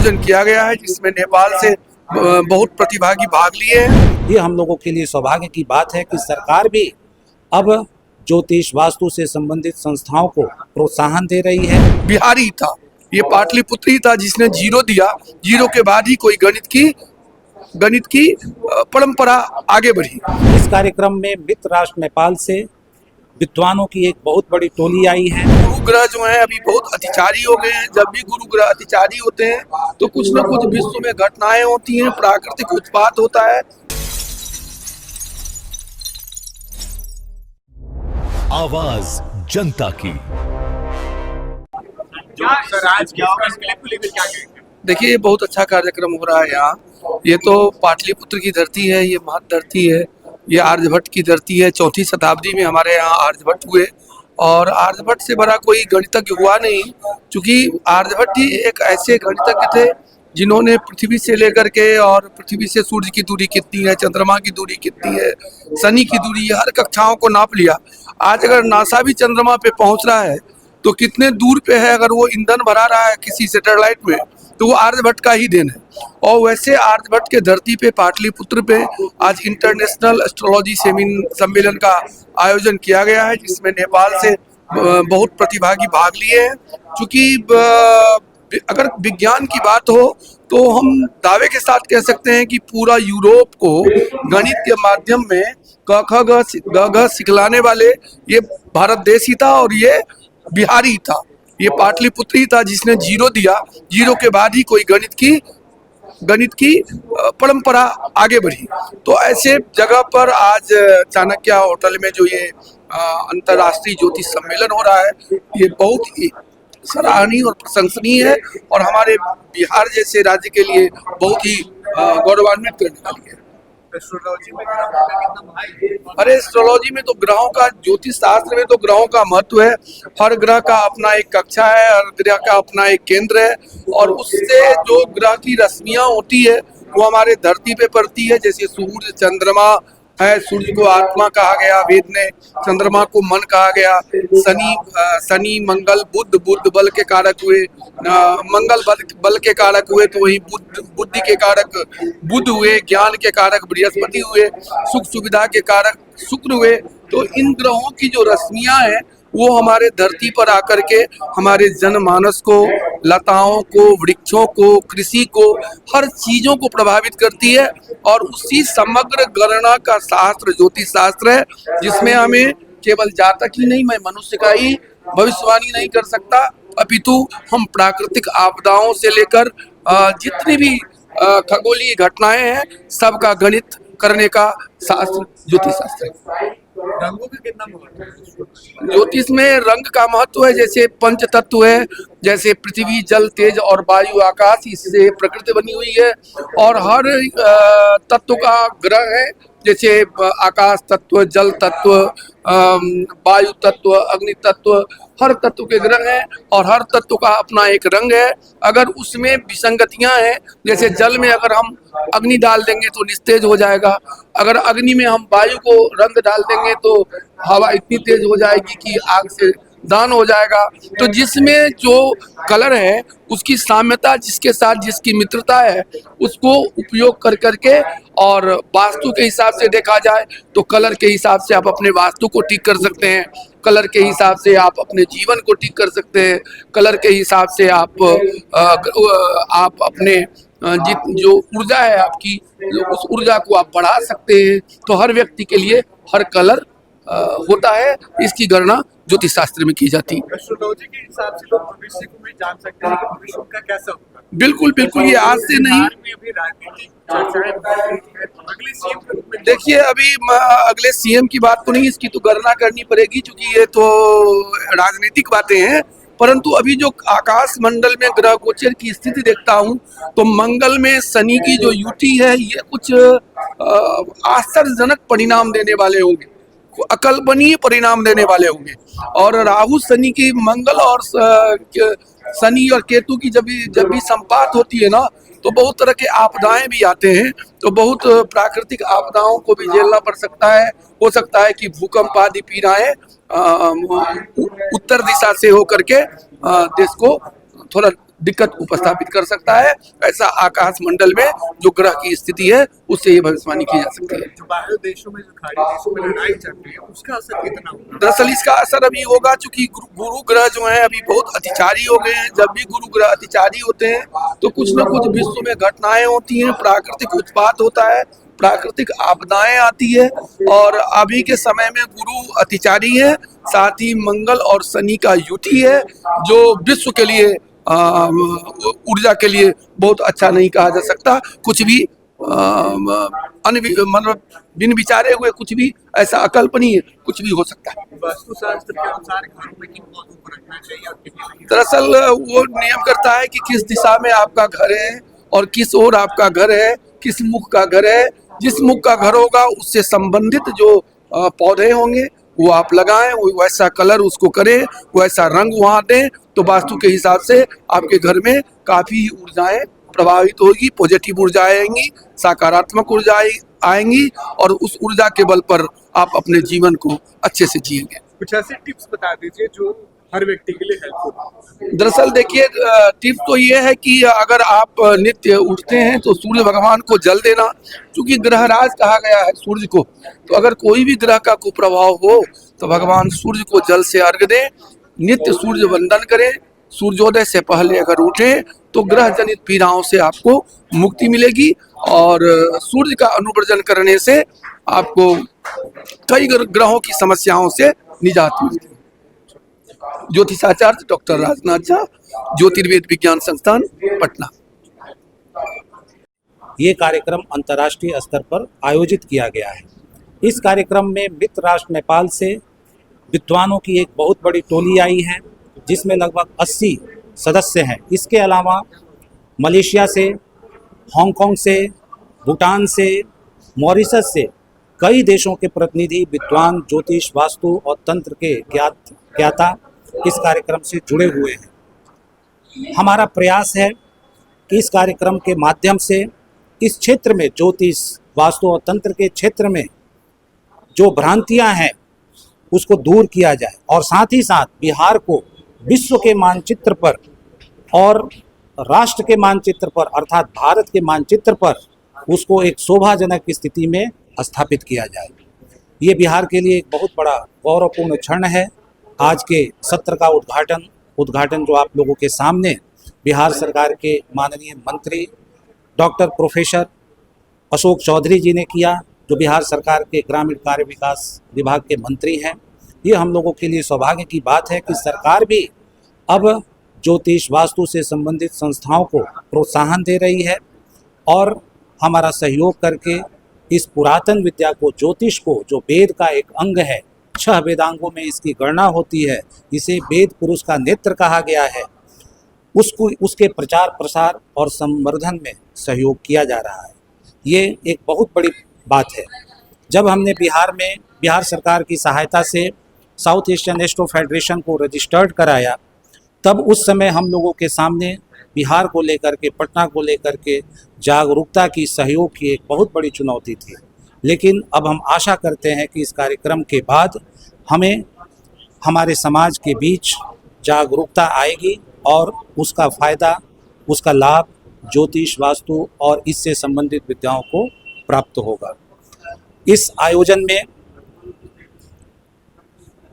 आयोजन किया गया है, जिसमें नेपाल से बहुत प्रतिभागी भाग लिए हैं। ये हम लोगों के लिए सौभाग्य की बात है कि सरकार भी अब ज्योतिष वास्तु से संबंधित संस्थाओं को प्रोत्साहन दे रही है। बिहारी था, ये पाटलिपुत्री था जिसने जीरो दिया। जीरो के बाद ही कोई गणित की परंपरा आगे बढ़ी। इस कार्यक्रम में मित्र राष्ट्र नेपाल से विद्वानों की एक बहुत बड़ी टोली आई है। गुरु ग्रह जो है अभी बहुत अतिचारी हो गए हैं। जब भी गुरु ग्रह अतिचारी होते हैं तो कुछ न कुछ विश्व में घटनाएं होती हैं, प्राकृतिक उत्पात होता है। आवाज जनता की। सर आज क्या होगा, इसके लिए खुली में क्या कहेंगे? देखिए, ये बहुत अच्छा कार्यक्रम हो रहा है यहाँ। ये तो पाटलिपुत्र की धरती है, ये महत धरती है, ये आर्यभट्ट की धरती है। 4वीं शताब्दी में हमारे यहाँ आर्यभट्ट हुए और आर्यभट्ट से बड़ा कोई गणितज्ञ हुआ नहीं, क्योंकि आर्यभट्ट ही एक ऐसे गणितज्ञ थे जिन्होंने पृथ्वी से लेकर के और पृथ्वी से सूर्य की दूरी कितनी है, चंद्रमा की दूरी कितनी है, शनि की दूरी, हर कक्षाओं को नाप लिया। आज अगर नासा भी चंद्रमा पे पहुंच रहा है तो कितने दूर पे है, अगर वो ईंधन भरा रहा है किसी सैटेलाइट में तो वो आर्यभट्ट का ही देन है। और वैसे आर्यभट्ट के धरती पे पाटलिपुत्र पे आज इंटरनेशनल एस्ट्रोलॉजी सम्मेलन का आयोजन किया गया है, जिसमें नेपाल से बहुत प्रतिभागी भाग लिए हैं। चूंकि अगर विज्ञान की बात हो तो हम दावे के साथ कह सकते हैं कि पूरा यूरोप को गणित के माध्यम में क ख ग घ सिखलाने वाले ये भारत देश ही था और ये बिहारी था, ये पाटलिपुत्री था जिसने जीरो दिया। जीरो के बाद ही कोई गणित की परंपरा आगे बढ़ी। तो ऐसे जगह पर आज चाणक्य होटल में जो ये अंतर्राष्ट्रीय ज्योतिष सम्मेलन हो रहा है, ये बहुत ही सराहनीय और प्रशंसनीय है और हमारे बिहार जैसे राज्य के लिए बहुत ही गौरवान्वित करने वाली है। एस्ट्रोलॉजी में ग्रहों का कितना महत्व है? अरे एस्ट्रोलॉजी में तो ग्रहों का, ज्योतिष शास्त्र में तो ग्रहों का महत्व है। हर ग्रह का अपना एक कक्षा है, हर ग्रह का अपना एक केंद्र है और उससे जो ग्रह की रश्मियां होती है वो हमारे धरती पे पड़ती है। जैसे सूर्य, चंद्रमा है, सूर्य को आत्मा कहा गया वेद ने, चंद्रमा को मन कहा गया, शनि मंगल बुध बल के कारक हुए, मंगल बल के कारक हुए तो वही बुद्धि के कारक बुध हुए, ज्ञान के कारक बृहस्पति हुए, सुख सुविधा के कारक शुक्र हुए। तो इन ग्रहों की जो रश्मियां हैं वो हमारे धरती पर आकर के हमारे जनमानस को, लताओं को, वृक्षों को, कृषि को, हर चीजों को प्रभावित करती है। और उसी समग्र गणना का शास्त्र ज्योतिष शास्त्र है, जिसमें हमें केवल जातक ही नहीं, मैं मनुष्य का ही भविष्यवाणी नहीं कर सकता, अपितु हम प्राकृतिक आपदाओं से लेकर जितनी भी खगोलीय घटनाएं हैं सबका गणित करने का शास्त्र ज्योतिष शास्त्र है। रंगों का कितना महत्व है? ज्योतिष में रंग का महत्व है। जैसे पंच तत्व है, जैसे पृथ्वी, जल, तेज और वायु, आकाश, इससे प्रकृति बनी हुई है और हर तत्व का ग्रह है। जैसे आकाश तत्व, जल तत्व, वायु तत्व, अग्नि तत्व, हर तत्व के ग्रह हैं और हर तत्व का अपना एक रंग है। अगर उसमें विसंगतियां हैं, जैसे जल में अगर हम अग्नि डाल देंगे तो निस्तेज हो जाएगा, अगर अग्नि में हम वायु को रंग डाल देंगे तो हवा इतनी तेज हो जाएगी कि आग से दान हो जाएगा। तो जिसमें जो कलर है उसकी साम्यता, जिसके साथ जिसकी मित्रता है, उसको उपयोग कर करके और वास्तु के हिसाब से देखा जाए तो कलर के हिसाब से आप अपने वास्तु को ठीक कर सकते हैं, कलर के हिसाब से आप अपने जीवन को ठीक कर सकते हैं, कलर के हिसाब से आप अपने जो ऊर्जा है आपकी, उस ऊर्जा को आप बढ़ा सकते हैं। तो हर व्यक्ति के लिए हर कलर होता है, इसकी गणना ज्योतिष शास्त्र में की जाती है। एस्ट्रोलॉजी के हिसाब से लोग भविष्य को भी जान सकते हैं कि भविष्य का कैसा होगा। बिल्कुल बिल्कुल, ये आज से नहीं। अभी राजनीतिक चर्चाएं अगले सीएम के रूप में, देखिए, अभी अगले सीएम की बात तो नहीं, इसकी तो गणना करनी पड़ेगी क्योंकि ये तो राजनीतिक बातें हैं। परंतु अभी जो आकाश मंडल में ग्रह गोचर की स्थिति देखता हूँ तो मंगल में शनि की जो युति है ये कुछ आश्चर्यजनक परिणाम देने वाले होंगे, अकल्पनीय परिणाम देने वाले होंगे। और राहु शनि की, मंगल और शनि और केतु की जब भी संपात होती है ना तो बहुत तरह के आपदाएं भी आते हैं। तो बहुत प्राकृतिक आपदाओं को भी झेलना पड़ सकता है। हो सकता है कि भूकंप आदि पीड़ाएं उत्तर दिशा से होकर के देश को थोड़ा दिक्कत उपस्थापित कर सकता है। ऐसा आकाश मंडल में जो ग्रह की स्थिति है उससे ये भविष्यवाणी की जा सकती है। जो बाहर देशों में, जो खाड़ी देशों में लड़ाई चल रही है, उसका असर कितना होगा? दरअसल इसका असर अभी होगा, चूंकि गुरु ग्रह जो है अभी बहुत अतिचारी हो गए हैं। जब भी गुरु ग्रह अतिचारी होते हैं तो कुछ न कुछ विश्व में घटनाएं होती हैं, प्राकृतिक उत्पात होता है, प्राकृतिक आपदाएं आती है। और अभी के समय में गुरु अतिचारी है, साथ ही मंगल और शनि का युति है, जो विश्व के लिए ऊर्जा के लिए बहुत अच्छा नहीं कहा जा सकता। कुछ भी मतलब बिन विचारे हुए कुछ भी ऐसा अकल्पनीय कुछ भी हो सकता है। वास्तुशास्त्र के अनुसार घरों में किन पौधों को रखना चाहिए और किन नहीं? दरअसल वो नियम करता है कि किस दिशा में आपका घर है और किस ओर आपका घर है, किस मुख का घर है। जिस मुख का घर होगा उससे संबंधित जो पौधे होंगे वो आप लगाएं, वो वैसा कलर उसको करें, वैसा रंग वहाँ दें, तो वास्तु के हिसाब से आपके घर में काफ़ी ऊर्जाएं प्रभावित होगी, पॉजिटिव ऊर्जा आएंगी, सकारात्मक ऊर्जा आएंगी और उस ऊर्जा के बल पर आप अपने जीवन को अच्छे से जिएंगे। कुछ ऐसे टिप्स बता दीजिए जो हर व्यक्ति के लिए हेल्पफुल हो। दरअसल देखिए, टिप तो ये है कि अगर आप नित्य उठते हैं तो सूर्य भगवान को जल देना, क्योंकि ग्रहराज कहा गया है सूर्य को। तो अगर कोई भी ग्रह का कुप्रभाव हो तो भगवान सूर्य को जल से अर्घ दें, नित्य सूर्य वंदन करें। सूर्योदय से पहले अगर उठें तो ग्रह जनित पीड़ाओं से आपको मुक्ति मिलेगी और सूर्य का अनुवर्जन करने से आपको कई ग्रहों की समस्याओं से निजात मिलती है। ज्योतिषाचार्य डॉक्टर राजनाथ झा, ज्योतिर्वेद विज्ञान संस्थान, पटना। ये कार्यक्रम अंतर्राष्ट्रीय स्तर पर आयोजित किया गया है। इस कार्यक्रम में मित्र राष्ट्र नेपाल से विद्वानों की एक बहुत बड़ी टोली आई है, जिसमें लगभग 80 सदस्य हैं। इसके अलावा मलेशिया से, हांगकांग से, भूटान से, मॉरिशस से कई देशों के प्रतिनिधि, विद्वान, ज्योतिष, वास्तु और तंत्र के ज्ञाता इस कार्यक्रम से जुड़े हुए हैं। हमारा प्रयास है कि इस कार्यक्रम के माध्यम से इस क्षेत्र में, ज्योतिष, वास्तु और तंत्र के क्षेत्र में जो भ्रांतियां हैं उसको दूर किया जाए और साथ ही साथ बिहार को विश्व के मानचित्र पर और राष्ट्र के मानचित्र पर अर्थात भारत के मानचित्र पर उसको एक शोभाजनक स्थिति में स्थापित किया जाए। ये बिहार के लिए एक बहुत बड़ा गौरवपूर्ण क्षण है। आज के सत्र का उद्घाटन जो आप लोगों के सामने बिहार सरकार के माननीय मंत्री डॉक्टर प्रोफेसर अशोक चौधरी जी ने किया, जो बिहार सरकार के ग्रामीण कार्य विकास विभाग के मंत्री हैं। ये हम लोगों के लिए सौभाग्य की बात है कि सरकार भी अब ज्योतिष, वास्तु से संबंधित संस्थाओं को प्रोत्साहन दे रही है और हमारा सहयोग करके इस पुरातन विद्या को, ज्योतिष को, जो वेद का एक अंग है, 6 वेदांगों में इसकी गणना होती है, इसे वेद पुरुष का नेत्र कहा गया है, उसके प्रचार प्रसार और संवर्धन में सहयोग किया जा रहा है। ये एक बहुत बड़ी बात है। जब हमने बिहार सरकार की सहायता से साउथ एशियन एस्ट्रो फेडरेशन को रजिस्टर्ड कराया, तब उस समय हम लोगों के सामने बिहार को लेकर के, पटना को लेकर के जागरूकता की, सहयोग की एक बहुत बड़ी चुनौती थी। लेकिन अब हम आशा करते हैं कि इस कार्यक्रम के बाद हमें हमारे समाज के बीच जागरूकता आएगी और उसका फ़ायदा, उसका लाभ ज्योतिष, वास्तु और इससे संबंधित विद्याओं को प्राप्त होगा। इस आयोजन में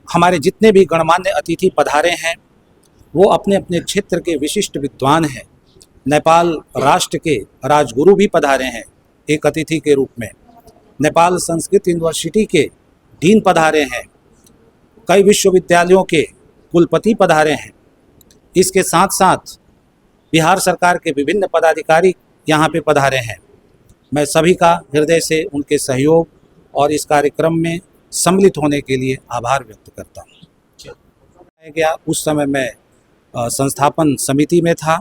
हमारे जितने भी गणमान्य अतिथि पधारे हैं वो अपने अपने क्षेत्र के विशिष्ट विद्वान हैं। नेपाल राष्ट्र के राजगुरु भी पधारे हैं एक अतिथि के रूप में। नेपाल संस्कृत यूनिवर्सिटी के डीन पधारे हैं। कई विश्वविद्यालयों के कुलपति पधारे हैं। इसके साथ साथ बिहार सरकार के विभिन्न पदाधिकारी यहाँ पे पधारे हैं। मैं सभी का हृदय से उनके सहयोग और इस कार्यक्रम में सम्मिलित होने के लिए आभार व्यक्त करता हूँ। उस समय मैं संस्थापन समिति में था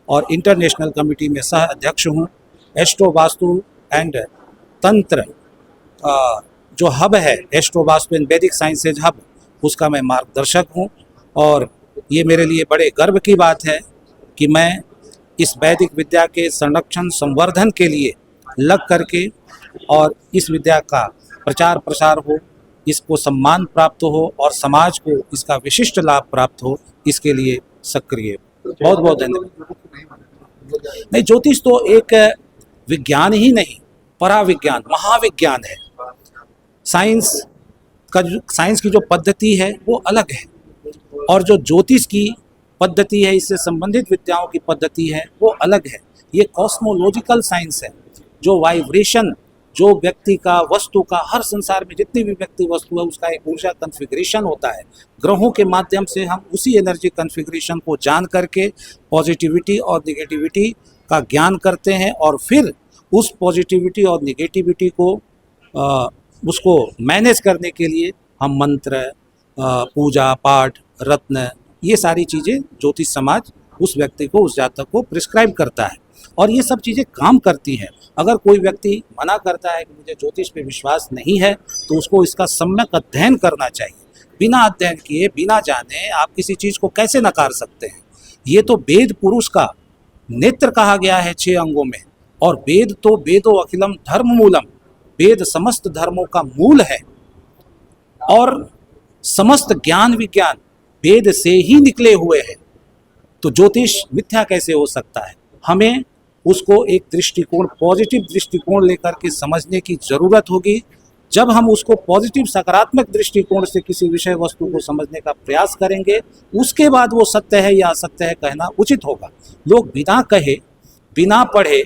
और इंटरनेशनल कमेटी में सह अध्यक्ष हूँ। एस्ट्रो, वास्तु एंड तंत्र जो हब है, एस्ट्रो, वास्तु एंड वैदिक साइंसेज हब, उसका मैं मार्गदर्शक हूँ। और ये मेरे लिए बड़े गर्व की बात है कि मैं इस वैदिक विद्या के संरक्षण, संवर्धन के लिए लग करके और इस विद्या का प्रचार प्रसार हो, इसको सम्मान प्राप्त हो और समाज को इसका विशिष्ट लाभ प्राप्त हो, इसके लिए सक्रिय बहुत बहुत धन्यवाद। नहीं, ज्योतिष तो एक विज्ञान ही नहीं, पराविज्ञान, महाविज्ञान है। साइंस की जो पद्धति है वो अलग है, और जो ज्योतिष की पद्धति है, इससे संबंधित विद्याओं की पद्धति है, वो अलग है। ये कॉस्मोलॉजिकल साइंस है, जो वाइब्रेशन, जो व्यक्ति का, वस्तु का, हर संसार में जितनी भी व्यक्ति वस्तु है उसका एक ऊर्जा कन्फिग्रेशन होता है। ग्रहों के माध्यम से हम उसी एनर्जी कन्फिग्रेशन को जान करके पॉजिटिविटी और निगेटिविटी का ज्ञान करते हैं, और फिर उस पॉजिटिविटी और निगेटिविटी को उसको मैनेज करने के लिए हम मंत्र, पूजा पाठ, रत्न, ये सारी चीज़ें ज्योतिष समाज उस व्यक्ति को, उस जातक को प्रिस्क्राइब करता है, और ये सब चीज़ें काम करती हैं। अगर कोई व्यक्ति मना करता है कि मुझे ज्योतिष पे विश्वास नहीं है, तो उसको इसका सम्यक अध्ययन करना चाहिए। बिना अध्ययन किए, बिना जाने आप किसी चीज़ को कैसे नकार सकते हैं? ये तो वेद पुरुष का नेत्र कहा गया है 6 अंगों में, और वेद तो वेदो अखिलम धर्म मूलम, वेद समस्त धर्मों का मूल है, और समस्त ज्ञान विज्ञान वेद से ही निकले हुए हैं। तो ज्योतिष मिथ्या कैसे हो सकता है? हमें उसको एक दृष्टिकोण, पॉजिटिव दृष्टिकोण लेकर के समझने की ज़रूरत होगी। जब हम उसको पॉजिटिव, सकारात्मक दृष्टिकोण से किसी विषय वस्तु को समझने का प्रयास करेंगे, उसके बाद वो सत्य है या असत्य है कहना उचित होगा। लोग बिना कहे, बिना पढ़े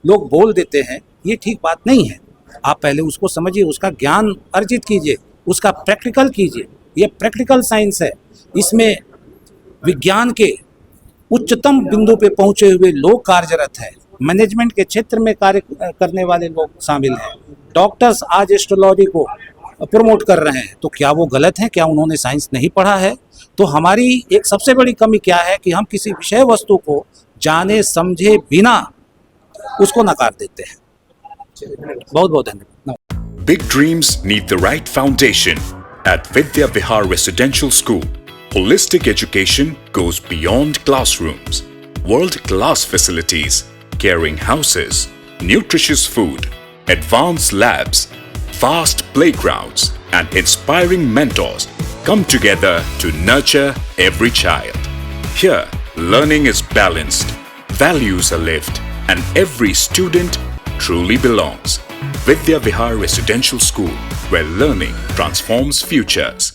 लोग बोल देते हैं, ये ठीक बात नहीं है। आप पहले उसको समझिए, उसका ज्ञान अर्जित कीजिए, उसका प्रैक्टिकल कीजिए। ये प्रैक्टिकल साइंस है, इसमें विज्ञान के उच्चतम बिंदु पे पहुंचे हुए लोग कार्यरत हैं। मैनेजमेंट के क्षेत्र में कार्य करने वाले लोग शामिल हैं। डॉक्टर्स आज एस्ट्रोलॉजी को प्रमोट कर रहे हैं, तो क्या वो गलत हैं? क्या उन्होंने साइंस नहीं पढ़ा है? तो हमारी एक सबसे बड़ी कमी क्या है कि हम किसी विषय वस्तु को जाने समझे बिना उसको नकार देते हैं। बहुत बहुत धन्यवाद। Big dreams need the right foundation. At Vidya Vihar Residential School, holistic education goes beyond classrooms. World-class facilities, caring houses, nutritious food, advanced labs, vast playgrounds, and inspiring mentors come together to nurture every child. Here, learning is balanced, values are lived, and every student truly belongs. Vidya Vihar Residential School, where learning transforms futures.